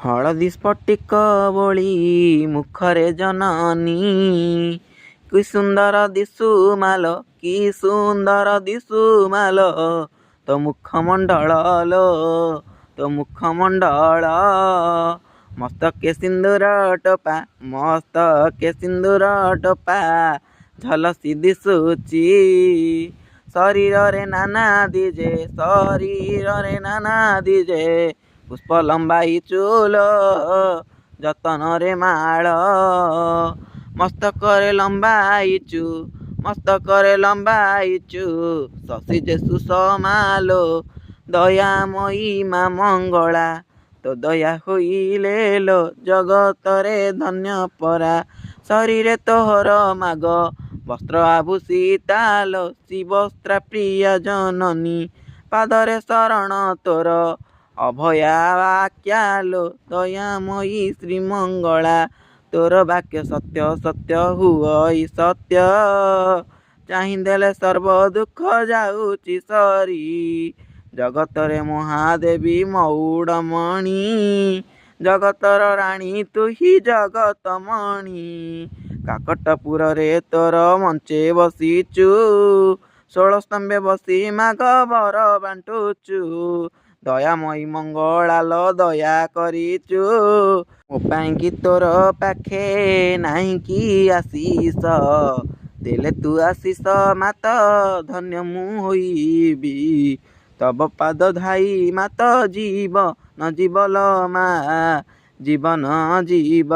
ହଳଦୀ ସ୍ଫଟିକ ବୋଳି ମୁଖରେ ଜନନୀ, କି ସୁନ୍ଦର ଦିଶୁମାଲ, କି ସୁନ୍ଦର ଦିଶୁମାଲ, ତୋ ମୁଖମଣ୍ଡଳ ଲୋ, ତୋ ମୁଖମଣ୍ଡଳ। ମସ୍ତକେ ସିନ୍ଦୁର ଟୋପା, ମସ୍ତକେ ସିନ୍ଦୁର ଟୋପା, ଝଲସି ଦିଶୁଚି। ଶରୀରରେ ନାନା ଦିଜେ, ଶରୀରରେ ନାନା ଦିଜେ, ପୁଷ୍ପ ଲମ୍ବାଇ ଚୁଲ, ଯତନରେ ମାଳ। ମସ୍ତକରେ ଲମ୍ବାଇଚୁ, ମସ୍ତକରେ ଲମ୍ବାଇଚୁ, ଶଶୀ ଯେ ସୁଷମାଲୋ, ଦୟାମୟୀ ମା ମଙ୍ଗଳା। ତୋ ଦୟା ହୋଇଲେ ଲୋ ଜଗତରେ ଧନ୍ୟ ପରା। ଶରୀରେ ତୋହର ମାଗ, ବସ୍ତ୍ର ଆଭୂଷିତା ଲୋ, ଶ୍ରୀବସ୍ତ୍ରା ପ୍ରିୟା ଜନନୀ। ପାଦରେ ଶରଣ ତୋର, ଅଭୟା ବାକ୍ୟା ଲୋ, ଦୟାମୟୀ ଶ୍ରୀମଙ୍ଗଳା। ତୋର ବାକ୍ୟ ସତ୍ୟ ସତ୍ୟ ହୁଅଇ ସତ୍ୟ, ଚାହିଁଦେଲେ ସର୍ବ ଦୁଃଖ ଯାଉଛି ସରି। ଜଗତରେ ମହାଦେବୀ ମଉଡ଼ମଣି, ଜଗତର ରାଣୀ ତୁହି ଜଗତମଣି। କାକଟପୁରରେ ତୋର ମଞ୍ଚେ ବସିଚୁ, 16 ସ୍ତମ୍ଭେ ବସି ମାଗ ବର ବାଣ୍ଟୁଚୁ। ଦୟାମୟୀ ମଙ୍ଗଳା ଲୋ ଦୟା କରିଚୁ, ମୋ ପାଇଁକି ତୋର ପାଖେ ନାହିଁକି ଆଶିଷ। ଦେଲେ ତୁ ଆଶିଷ ମାତ, ଧନ୍ୟ ମୁଁ ହୋଇବି। ତବ ପାଦ ଧାଇ ମାତ, ଜୀବନ ଜୀବ ଲୋ ମା, ଜୀବନ ଜୀବ।